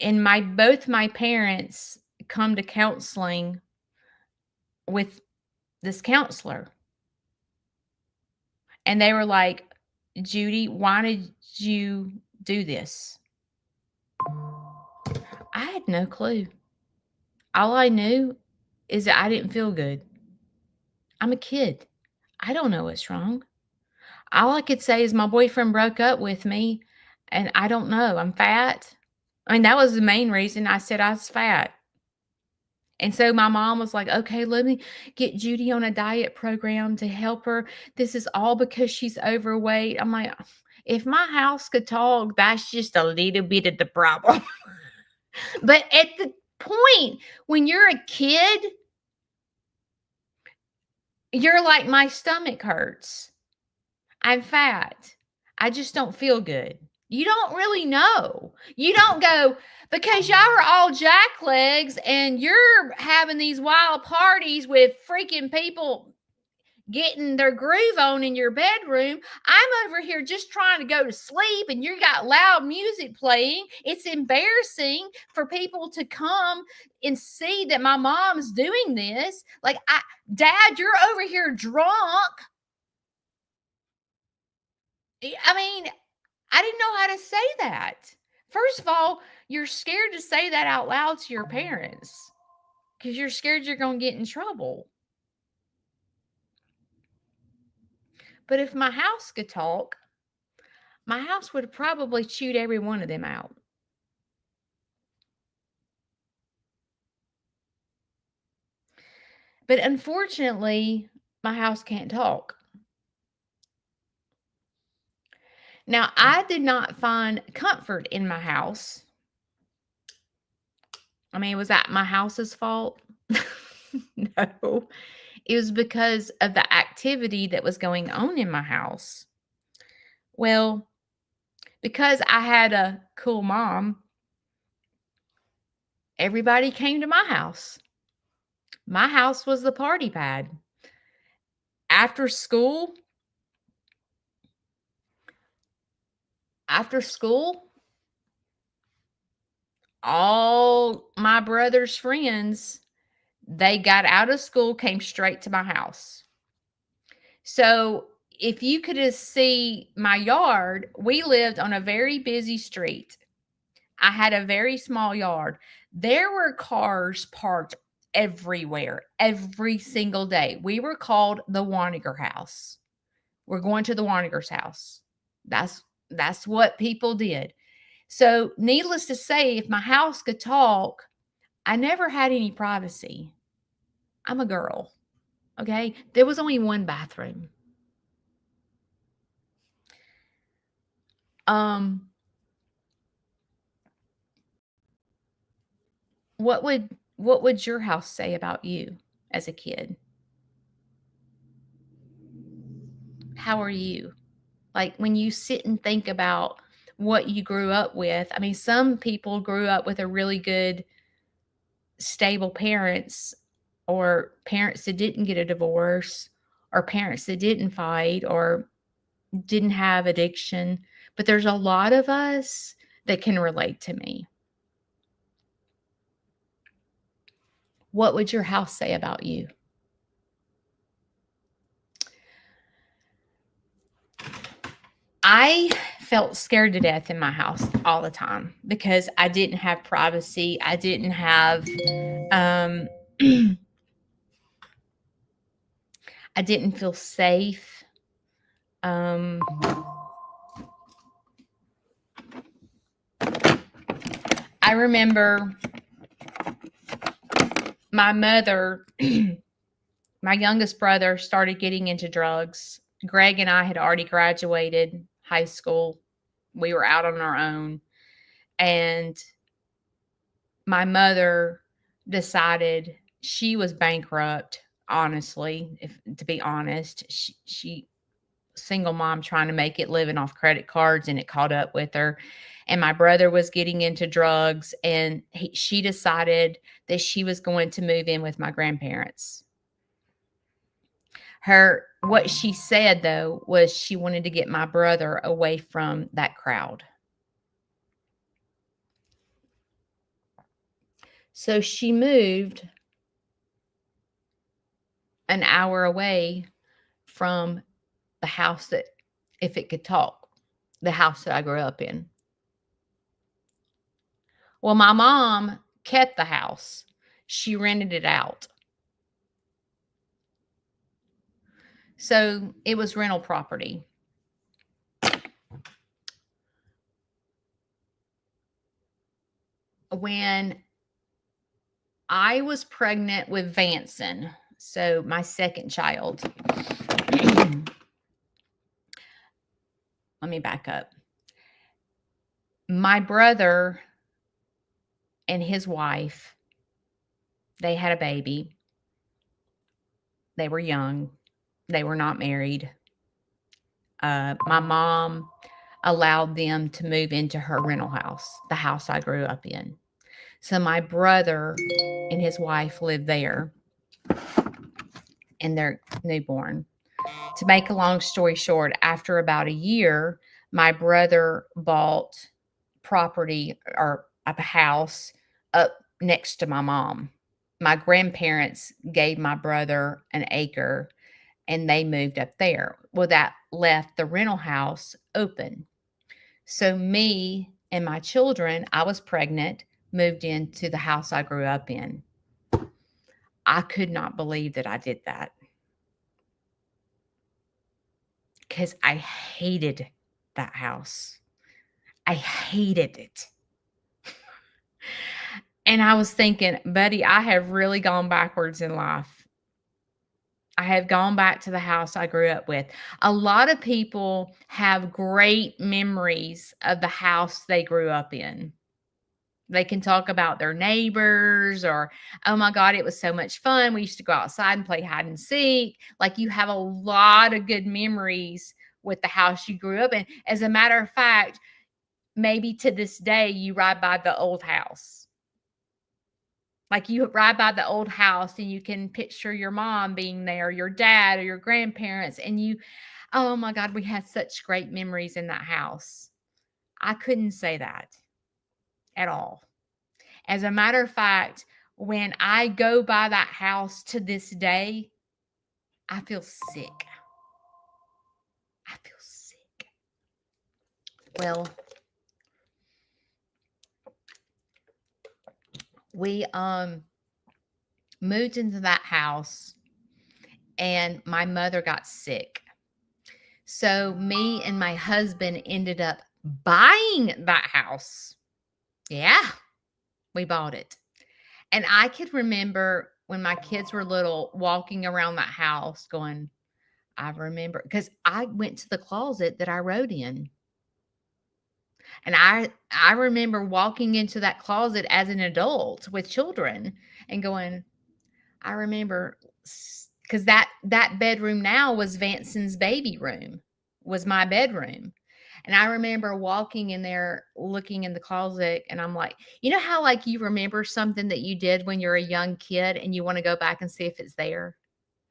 And both my parents come to counseling with this counselor. And they were like, Judy, why did you do this? I had no clue. All I knew is that I didn't feel good. I'm a kid. I don't know what's wrong. All I could say is my boyfriend broke up with me, and I don't know. I'm fat. I mean, that was the main reason I said I was fat. And so my mom was like, okay, let me get Judy on a diet program to help her. This is all because she's overweight. I'm like, if my house could talk, that's just a little bit of the problem. But at the point when you're a kid, you're like, my stomach hurts. I'm fat. I just don't feel good. You don't really know. You don't go, because y'all are all jacklegs and you're having these wild parties with freaking people getting their groove on in your bedroom. I'm over here just trying to go to sleep and you got loud music playing. It's embarrassing for people to come and see that my mom's doing this. Like, Dad, you're over here drunk. I mean, I didn't know how to say that. First of all, you're scared to say that out loud to your parents because you're scared you're going to get in trouble. But if my house could talk, my house would have probably chewed every one of them out. But unfortunately, my house can't talk. Now, I did not find comfort in my house. I mean, was that my house's fault? No. It was because of the activity that was going on in my house. Well, because I had a cool mom, everybody came to my house. My house was the party pad. after school, after school, all my brother's friends, they got out of school, came straight to my house. So if you could just see my yard, we lived on a very busy street. I had a very small yard. There were cars parked everywhere, every single day. We were called the Waniger house. We're going to the Waniger's house. That's what people did. So, needless to say, if my house could talk, I never had any privacy. I'm a girl, okay? There was only one bathroom. Um, what would your house say about you as a kid? How are you? Like, when you sit and think about what you grew up with, I mean, some people grew up with a really good, stable parents, or parents that didn't get a divorce, or parents that didn't fight, or didn't have addiction, but there's a lot of us that can relate to me. What would your house say about you? I felt scared to death in my house all the time because I didn't have privacy. I didn't have, um, I didn't feel safe. Um, I remember my mother, my youngest brother, started getting into drugs. Greg and I had already graduated high school. We were out on our own. And my mother decided she was bankrupt, honestly, if to be honest. She single mom trying to make it, living off credit cards, and it caught up with her. And my brother was getting into drugs, and she decided that she was going to move in with my grandparents. What she said though was she wanted to get my brother away from that crowd. So she moved an hour away from the house that, if it could talk, the house that I grew up in. Well, my mom kept the house. She rented it out. So it was rental property. When I was pregnant with Vanson, so my second child, let me back up. My brother and his wife, they had a baby. They were young. They were not married. My mom allowed them to move into her rental house, the house I grew up in. So my brother and his wife lived there and their newborn. To make a long story short, after about a year, my brother bought property, or a house, up next to my mom. My grandparents gave my brother an acre and they moved up there. Well, that left the rental house open. So me and my children, I was pregnant, moved into the house I grew up in. I could not believe that I did that because I hated that house. I hated it. And I was thinking, buddy, I have really gone backwards in life. I have gone back to the house I grew up with. A lot of people have great memories of the house they grew up in. They can talk about their neighbors, or, oh my God, it was so much fun. We used to go outside and play hide and seek. Like, you have a lot of good memories with the house you grew up in. As a matter of fact, maybe to this day, you ride by the old house. Like, you ride by the old house and you can picture your mom being there, your dad or your grandparents, and you oh my god, we had such great memories in that house. I couldn't say that at all. As a matter of fact, when I go by that house to this day, I feel sick. I feel sick. Well, we moved into that house and my mother got sick. So me and my husband ended up buying that house. Yeah, we bought it. And I could remember when my kids were little walking around that house going, I remember because I went to the closet that I wrote in. And I remember walking into that closet as an adult with children and going, I remember because that bedroom now was Vanson's baby room, was my bedroom. And I remember walking in there, looking in the closet, and I'm like, you know how like you remember something that you did when you're a young kid and you want to go back and see if it's there?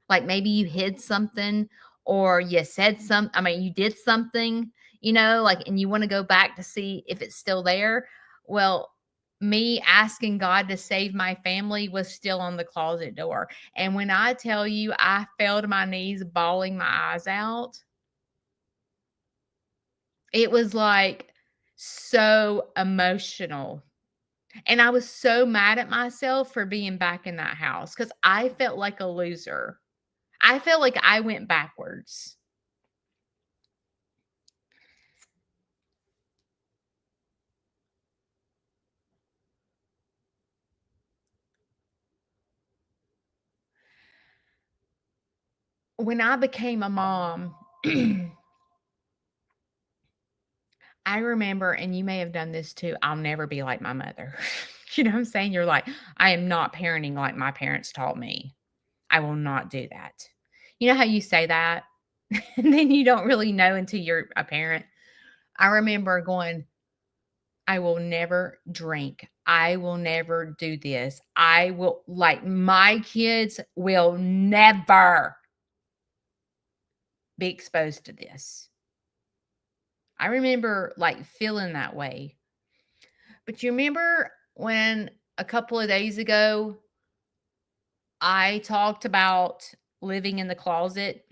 Like maybe you hid something or you said I mean, you did something, like, and you want to go back to see if it's still there. Well, me asking God to save my family was still on the closet door. And when I tell you, I fell to my knees, bawling my eyes out, it was like so emotional. And I was so mad at myself for being back in that house because I felt like a loser. I felt like I went backwards. When I became a mom, I remember, and you may have done this too, I'll never be like my mother. You know what I'm saying? You're like, I am not parenting like my parents taught me. I will not do that. You know how you say that? And then you don't really know until you're a parent. I remember going, I will never drink. I will never do this. I will, like, my kids will never be exposed to this. I remember like feeling that way. But you remember when a couple of days ago I talked about living in the closet?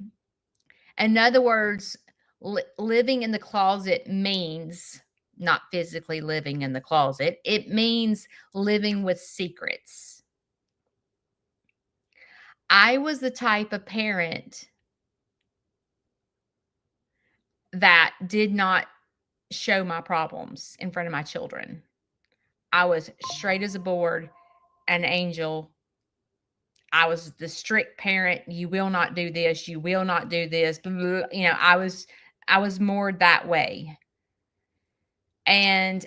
In other words, living in the closet means not physically living in the closet, it means living with secrets. I was the type of parent that did not show my problems in front of my children. I was straight as a board, an angel. I was the strict parent. You will not do this. You will not do this. Blah, blah, blah. I was more that way. And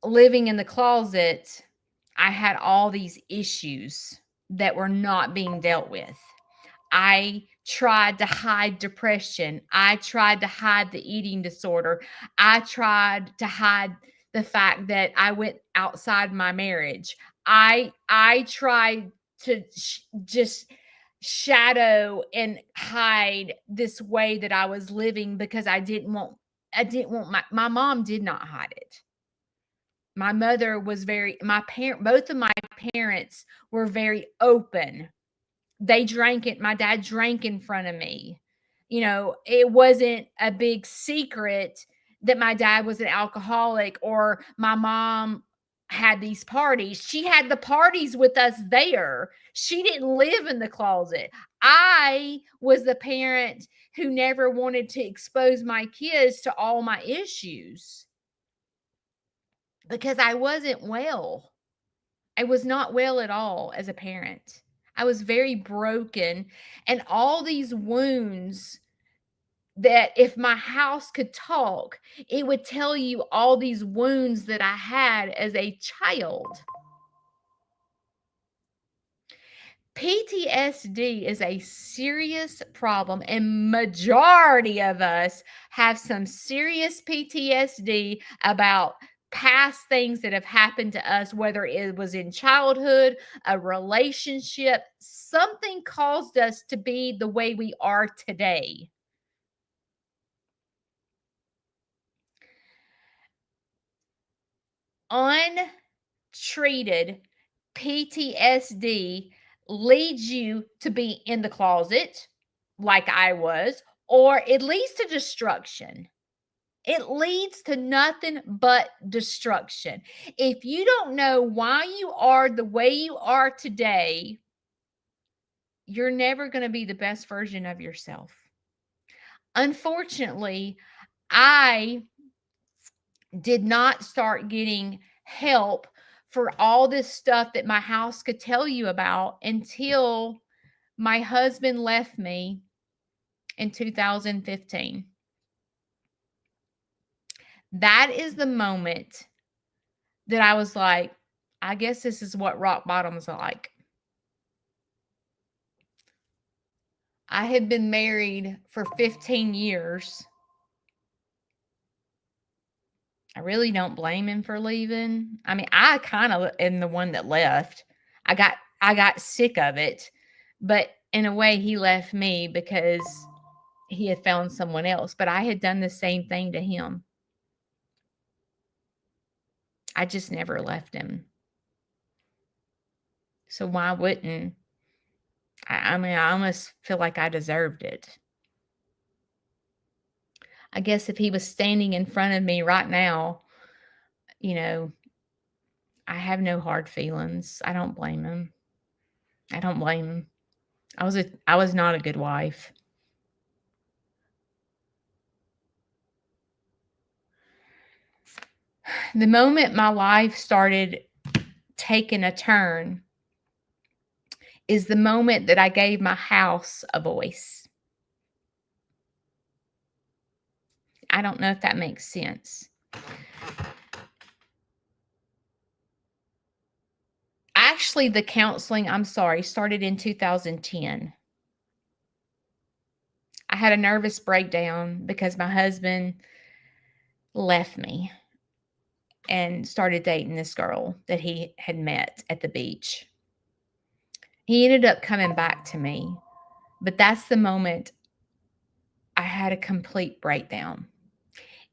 living in the closet, I had all these issues that were not being dealt with. I tried to hide depression. I tried to hide the eating disorder. I tried to hide the fact that I went outside my marriage. I tried to just shadow and hide this way that I was living because I didn't want my mom did not hide it. My mother was very my parent both of my parents were very open. They drank it. My dad drank in front of me. It wasn't a big secret that my dad was an alcoholic or my mom had these parties. She had the parties with us there. She didn't live in the closet. I was the parent who never wanted to expose my kids to all my issues because I wasn't well. I was not well at all as a parent. I was very broken and all these wounds that if my house could talk, it would tell you all these wounds that I had as a child. PTSD is a serious problem and majority of us have some serious PTSD about past things that have happened to us, whether it was in childhood, a relationship, something caused us to be the way we are today. Untreated PTSD leads you to be in the closet, like I was, or it leads to destruction. It leads to nothing but destruction. If you don't know why you are the way you are today, you're never going to be the best version of yourself. Unfortunately, I did not start getting help for all this stuff that my house could tell you about until my husband left me in 2015. That is the moment that I was like, I guess this is what rock bottoms are like. I had been married for 15 years. I really don't blame him for leaving. I mean, I kind of am the one that left. I got sick of it, but in a way he left me because he had found someone else, but I had done the same thing to him. I just never left him. So why wouldn't I mean, I almost feel like I deserved it. I guess if he was standing in front of me right now, you know, I have no hard feelings. I don't blame him. I don't blame him. I was not a good wife. The moment my life started taking a turn is the moment that I gave my house a voice. I don't know if that makes sense. Actually, the counseling, I'm sorry, started in 2010. I had a nervous breakdown because my husband left me and started dating this girl that he had met at the beach. He ended up coming back to me, but that's the moment I had a complete breakdown.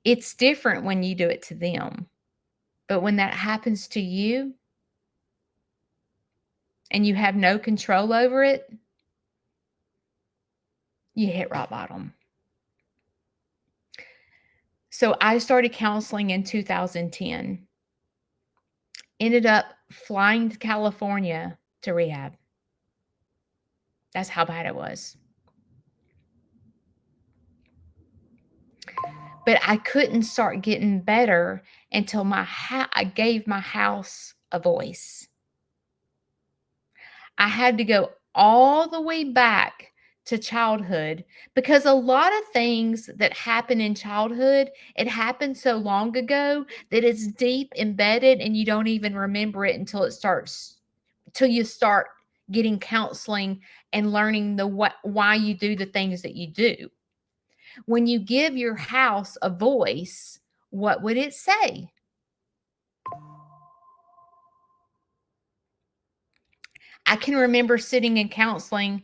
It's different when you do it to them, but when that happens to you and you have no control over it, you hit rock bottom. So I started counseling in 2010. Ended up flying to California to rehab. That's how bad it was. But I couldn't start getting better until I gave my house a voice. I had to go all the way back to childhood because a lot of things that happen in childhood, it happened so long ago that it's deep embedded and you don't even remember it till you start getting counseling and learning why you do the things that you do. When you give your house a voice, what would it say? I can remember sitting in counseling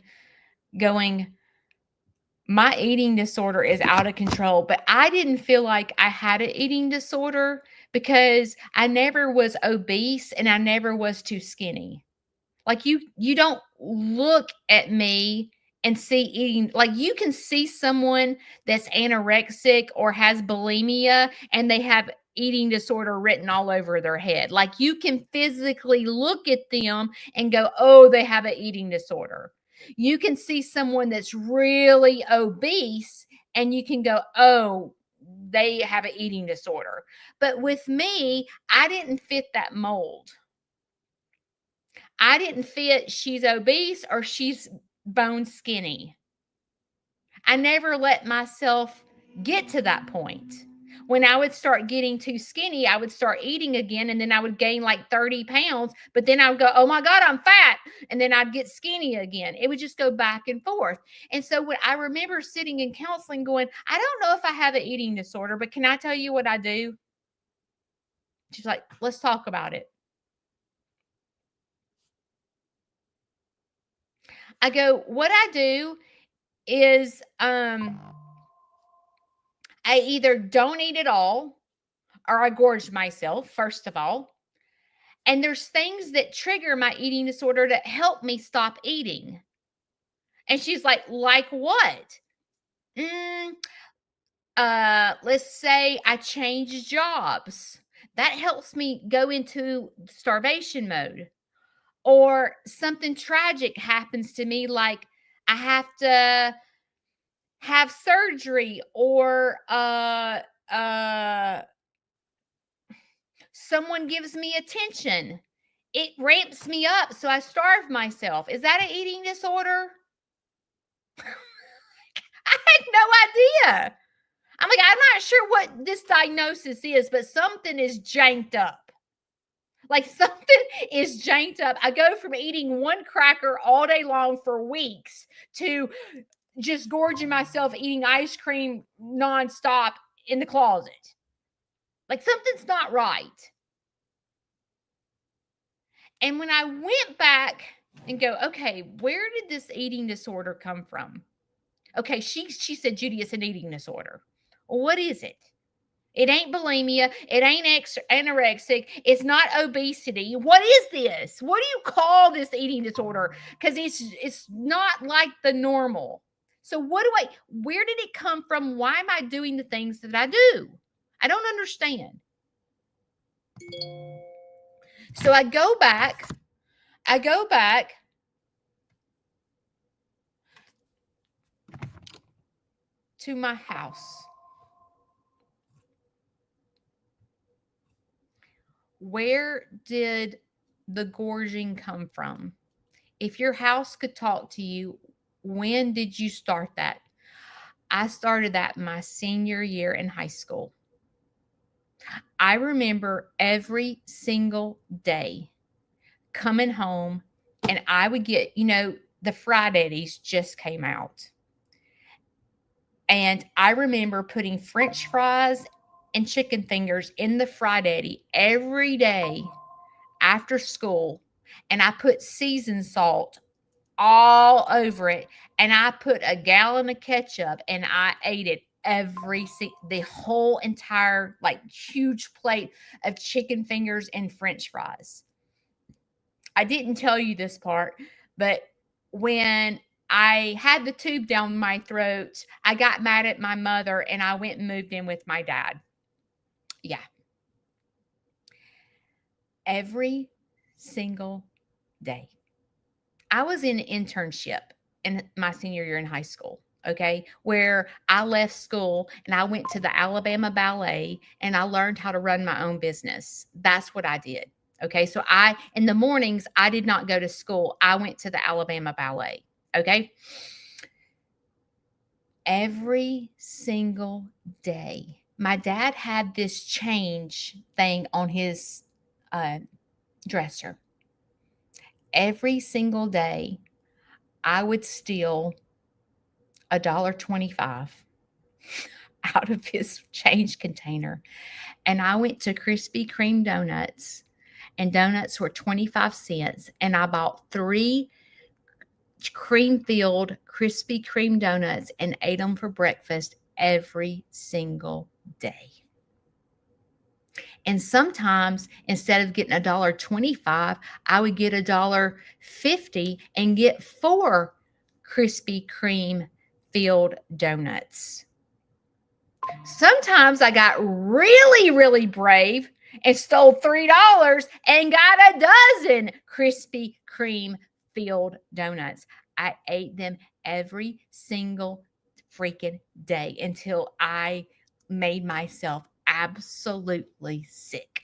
going, my eating disorder is out of control, but I didn't feel like I had an eating disorder because I never was obese and I never was too skinny. Like you don't look at me and see eating, like you can see someone that's anorexic or has bulimia and they have eating disorder written all over their head. Like you can physically look at them and go, "Oh, they have an eating disorder." You can see someone that's really obese and you can go, "Oh, they have an eating disorder." But with me, I didn't fit that mold. I didn't fit she's obese or she's bone skinny. I never let myself get to that point. When I would start getting too skinny, I would start eating again and then I would gain like 30 pounds. But then I would go, oh my God, I'm fat. And then I'd get skinny again. It would just go back and forth. And so when I remember sitting in counseling going, I don't know if I have an eating disorder, but can I tell you what I do? She's like, let's talk about it. I go, what I do is I either don't eat at all or I gorge myself, first of all. And there's things that trigger my eating disorder that help me stop eating. And she's like what? Mm, let's say I change jobs. That helps me go into starvation mode. Or something tragic happens to me, like I have to have surgery, or someone gives me attention. It ramps me up, so I starve myself. Is that an eating disorder? I had no idea. I'm like, I'm not sure what this diagnosis is, but something is janked up. Like something is janked up. I go from eating one cracker all day long for weeks to just gorging myself eating ice cream nonstop in the closet. Like something's not right. And when I went back and go, okay, where did this eating disorder come from? Okay, she said, Judy, it's an eating disorder. Well, what is it? It ain't bulimia. It ain't anorexic. It's not obesity. What is this? What do you call this eating disorder? Because it's not like the normal. So where did it come from? Why am I doing the things that I do? I don't understand. So I go back to my house. Where did the gorging come from? If your house could talk to you, when did you start that? I started that my senior year in high school. I remember every single day coming home, and I would get, the Fried Eddies just came out. And I remember putting French fries and chicken fingers in the Fried Eddie every day after school. And I put seasoned salt all over it. And I put a gallon of ketchup and I ate it the whole entire huge plate of chicken fingers and French fries. I didn't tell you this part, but when I had the tube down my throat, I got mad at my mother and I went and moved in with my dad. Yeah. Every single day. I was in an internship in my senior year in high school, okay, where I left school and I went to the Alabama Ballet and I learned how to run my own business. That's what I did. Okay. So in the mornings, I did not go to school. I went to the Alabama Ballet. Okay. Every single day, my dad had this change thing on his dresser. Every single day, I would steal $1.25 out of his change container. And I went to Krispy Kreme donuts, and donuts were 25 cents. And I bought 3 cream-filled Krispy Kreme donuts and ate them for breakfast every single day. And sometimes instead of getting $1.25, I would get $1.50 and get 4 Krispy Kreme filled donuts. Sometimes I got really, really brave and stole $3 and got a dozen Krispy Kreme filled donuts. I ate them every single freaking day until I made myself absolutely sick.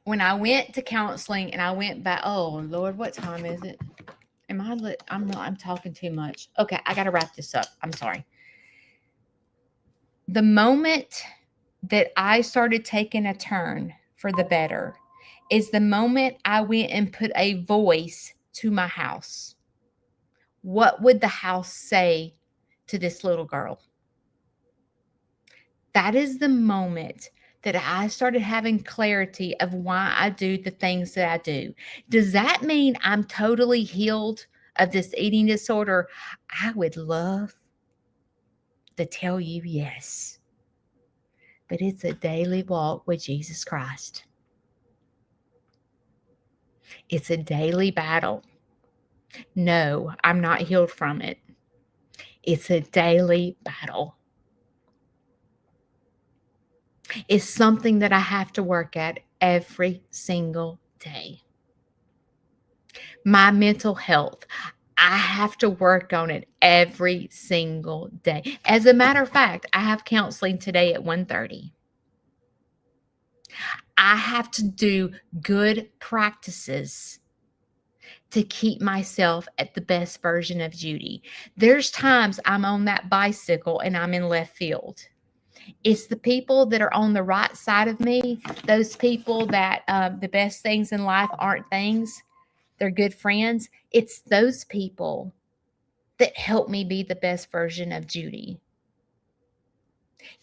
When I went to counseling and I went back, oh Lord, what time is it? I'm talking too much. Okay, I got to wrap this up. I'm sorry. The moment that I started taking a turn for the better is the moment I went and put a voice to my house. What would the house say to this little girl? That is the moment that I started having clarity of why I do the things that I do. Does that mean I'm totally healed of this eating disorder? I would love to tell you yes, but it's a daily walk with Jesus Christ. It's a daily battle. No, I'm not healed from it. It's a daily battle. It's something that I have to work at every single day. My mental health, I have to work on it every single day. As a matter of fact, I have counseling today at 1:30. I have to do good practices to keep myself at the best version of Judy. There's times I'm on that bicycle and I'm in left field. It's the people that are on the right side of me, those people that the best things in life aren't things, they're good friends. It's those people that help me be the best version of Judy.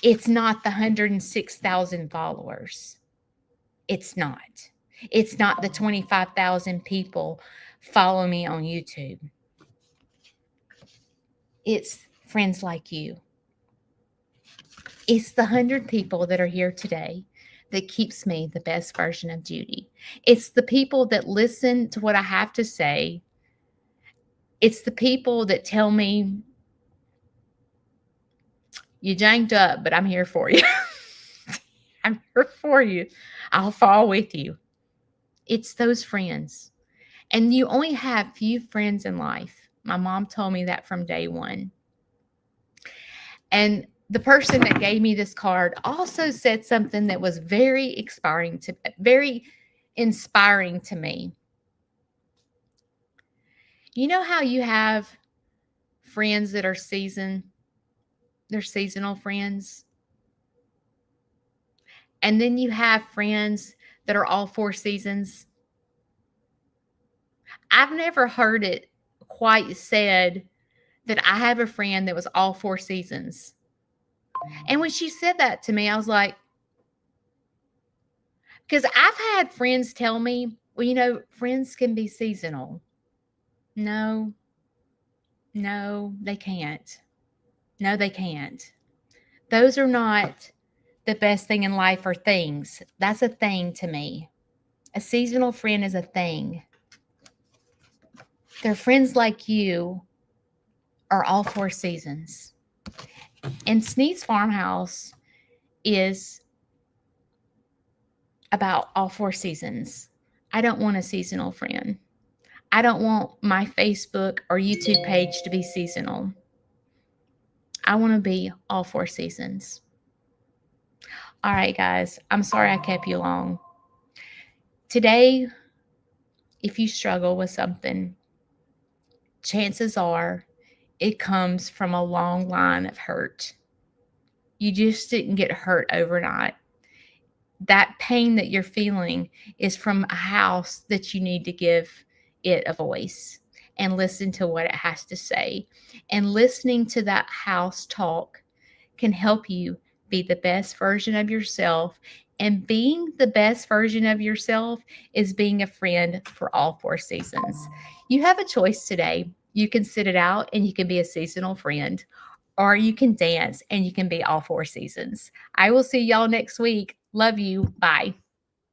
It's not the 106,000 followers. It's not. It's not the 25,000 people follow me on YouTube. It's friends like you. It's the 100 people that are here today that keeps me the best version of Judy. It's the people that listen to what I have to say. It's the people that tell me, you janked up, but I'm here for you. I'm here for you. I'll fall with you. It's those friends. And you only have few friends in life. My mom told me that from day one. And the person that gave me this card also said something that was very inspiring to me. You know how you have friends that are they're seasonal friends? And then you have friends that are all 4 seasons. I've never heard it quite said that I have a friend that was all 4 seasons. And when she said that to me, I was like, because I've had friends tell me, well, friends can be seasonal. No, they can't. No, they can't. Those are not the best thing in life are things. That's a thing to me. A seasonal friend is a thing. They're friends like you are all 4 seasons. And Sneed's Farmhouse is about all 4 seasons. I don't want a seasonal friend. I don't want my Facebook or YouTube page to be seasonal. I want to be all 4 seasons. All right, guys. I'm sorry I kept you long. Today, if you struggle with something, chances are it comes from a long line of hurt. You just didn't get hurt overnight. That pain that you're feeling is from a house that you need to give it a voice and listen to what it has to say. And listening to that house talk can help you be the best version of yourself. And being the best version of yourself is being a friend for all 4 seasons. You have a choice today. You can sit it out and you can be a seasonal friend, or you can dance and you can be all 4 seasons. I will see y'all next week. Love you. Bye.